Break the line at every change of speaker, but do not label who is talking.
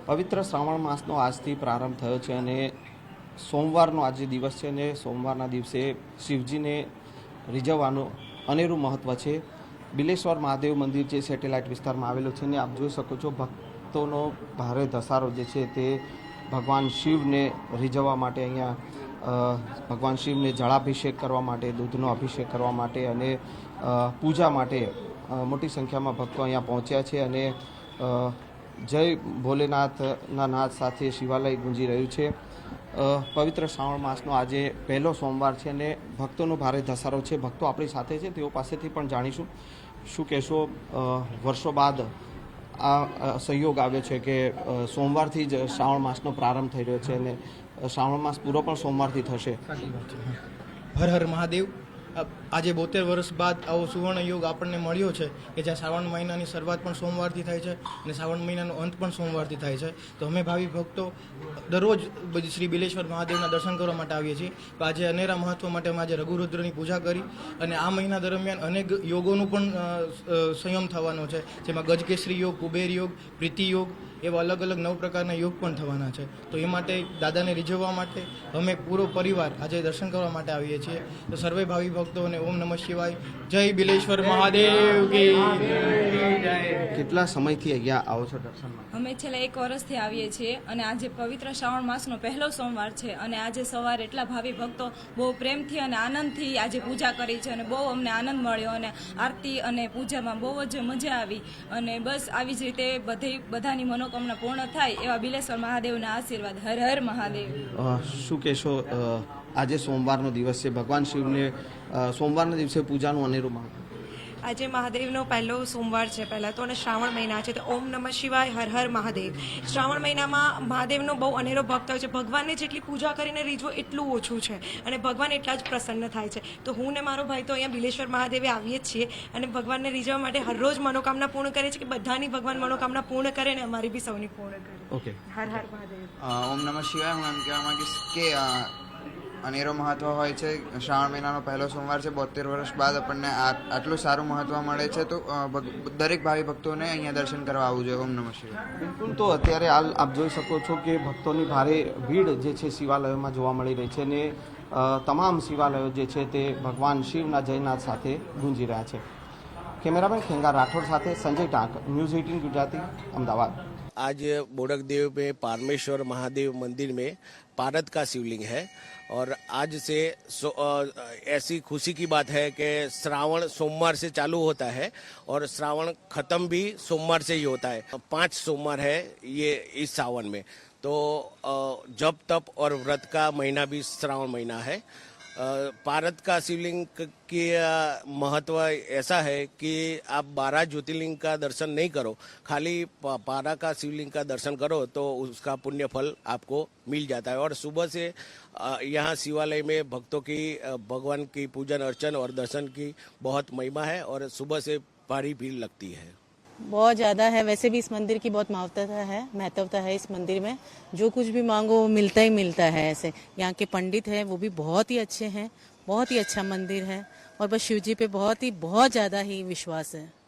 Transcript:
પવિત્ર શ્રાવણ માસનો આજથી પ્રારંભ થયો છે અને સોમવારનો આજે દિવસ છે અને સોમવારના દિવસે શિવજીને રીઝવવાનું અનેરું મહત્ત્વ છે. બિલેશ્વર મહાદેવ મંદિર જે સેટેલાઇટ વિસ્તારમાં આવેલું છે ને આપ જોઈ શકો છો ભક્તોનો ભારે ધસારો જે છે તે ભગવાન શિવને રીઝવવા માટે અહીંયા ભગવાન શિવને જળાભિષેક કરવા માટે, દૂધનો અભિષેક કરવા માટે અને પૂજા માટે મોટી સંખ્યામાં ભક્તો અહીંયા પહોંચ્યા છે અને જય ભોલેનાથના નાદ સાથે શિવાલય ગુંજી રહ્યું છે. પવિત્ર શ્રાવણ માસનો આજે પહેલો સોમવાર છે અને ભક્તોનો ભારે ધસારો છે. ભક્તો આપણી સાથે છે, તેઓ પાસેથી પણ જાણીશું. શું કહેશો, વર્ષો બાદ આ સહયોગ આવ્યો છે કે સોમવારથી જ શ્રાવણ માસનો પ્રારંભ થઈ રહ્યો છે અને શ્રાવણ માસ પૂરો પણ સોમવારથી થશે.
હર હર મહાદેવ. આજે 72 વર્ષ બાદ આવો સુવર્ણ યુગ આપણને મળ્યો છે કે જ્યાં શ્રાવણ મહિનાની શરૂઆત પણ સોમવારથી થાય છે અને શ્રાવણ મહિનાનો અંત પણ સોમવારથી થાય છે. તો અમે ભાવિ ભક્તો દરરોજ શ્રી બિલેશ્વર મહાદેવના દર્શન કરવા માટે આવીએ છીએ. તો આજે અનેરા મહત્વ માટે અમે આજે રઘુરુદ્રની પૂજા કરી અને આ મહિના દરમિયાન અનેક યોગોનું પણ સંયમ થવાનો છે, જેમાં ગજકેસરી યોગ, કુબેર યોગ, પ્રીતિ યોગ એવા અલગ અલગ 9 પ્રકારના યોગ પણ થવાના છે. તો એ માટે દાદાને રીઝવવા માટે અમે પૂરો પરિવાર આજે દર્શન કરવા માટે આવીએ છીએ. તો સર્વે ભાવિ ભક્તોને ઓમ નમઃ શિવાય, જય બિલેશ્વર મહાદેવ કી જય.
કેટલા સમયથી અહીંયા આવો છો દર્શનમાં?
અમે છેલ્લા 1 વર્ષથી આવીએ છીએ અને આજે પવિત્ર શ્રાવણ માસનો પહેલો સોમવાર છે અને આજે સવારે એટલા ભાવિ ભક્તો બહુ પ્રેમથી અને આનંદથી આજે પૂજા કરી છે અને બહુ અમને આનંદ મળ્યો અને આરતી અને પૂજામાં બહુ જ મજા આવી અને બસ આવી જ રીતે બધાની મનોકામના પૂર્ણ થાય એવા બિલેશ્વર મહાદેવના આશીર્વાદ. હર હર મહાદેવ.
શું કહેશો, આજે સોમવારનો દિવસ છે, ભગવાન શિવને સોમવારના દિવસે પૂજાનું અનેરું મહત્વ.
આજે મહાદેવનો પહેલો સોમવાર છે પહેલાં તો, અને શ્રાવણ મહિના છે. તો ઓમ નમઃ શિવાય, હર હર મહાદેવ. શ્રાવણ મહિનામાં મહાદેવનો બહુ અનેરો ભક્ત હોય છે. ભગવાનને જેટલી પૂજા કરીને રીઝવો એટલું ઓછું છે અને ભગવાન એટલા જ પ્રસન્ન થાય છે. તો હું ને મારો ભાઈ તો અહીંયા બિલેશ્વર મહાદેવે આવીએ જ છીએ અને ભગવાનને રીઝવવા માટે હરરોજ મનોકામના પૂર્ણ કરે છે કે બધાની ભગવાન મનોકામના પૂર્ણ કરે ને અમારી બી સૌની પૂર્ણ કરે.
ઓકે,
હર હર મહાદેવ.
ઓમ નમઃ શિવાય. હું એમ કહેવા માંગીશ કે અનેરો મહત્વ હોય છે. શ્રાવણ મહિનાનો પહેલો સોમવાર છે. 72 વર્ષ બાદ આપણને આટલું સારું મહત્વ મળે છે. તો દરેક ભાવિ ભક્તોને અહીંયા દર્શન કરવા આવવું જોઈએ. ઓમ નમઃ શિવાય.
બિલકુલ. તો અત્યારે હાલ આપ જોઈ શકો છો કે ભક્તોની ભારે ભીડ જે છે શિવાલયોમાં જોવા મળી રહી છે અને તમામ શિવાલયો જે છે તે ભગવાન શિવના જયનાથ સાથે ગુંજી રહ્યા છે. કેમેરામેન ખેંગાર રાઠોડ સાથે સંજય ટાંક, न्यूज़ 18 गुजराती, अहमदाबाद.
आज बोडकदेव में पारमेश्वर महादेव मंदिर में पारद का शिवलिंग है और आज से ऐसी खुशी की बात है कि श्रावण सोमवार से चालू होता है और श्रावण खत्म भी सोमवार से ही होता है. 5 सोमवार है ये इस सावन में. तो जप तप और व्रत का महीना भी श्रावण महीना है. पारद का शिवलिंग की महत्व ऐसा है कि आप 12 ज्योतिर्लिंग का दर्शन नहीं करो, खाली पारा का शिवलिंग का दर्शन करो तो उसका पुण्य फल आपको मिल जाता है. और सुबह से यहाँ शिवालय में भक्तों की भगवान की पूजन अर्चन और दर्शन की बहुत महिमा है और सुबह से भारी भीड़ लगती है.
बहुत ज़्यादा है. वैसे भी इस मंदिर की बहुत महत्वता है इस मंदिर में. जो कुछ भी मांगो वो मिलता ही मिलता है. ऐसे यहाँ के पंडित हैं वो भी बहुत ही अच्छे हैं. बहुत ही अच्छा मंदिर है और बस शिव जी पे बहुत ज़्यादा ही विश्वास है.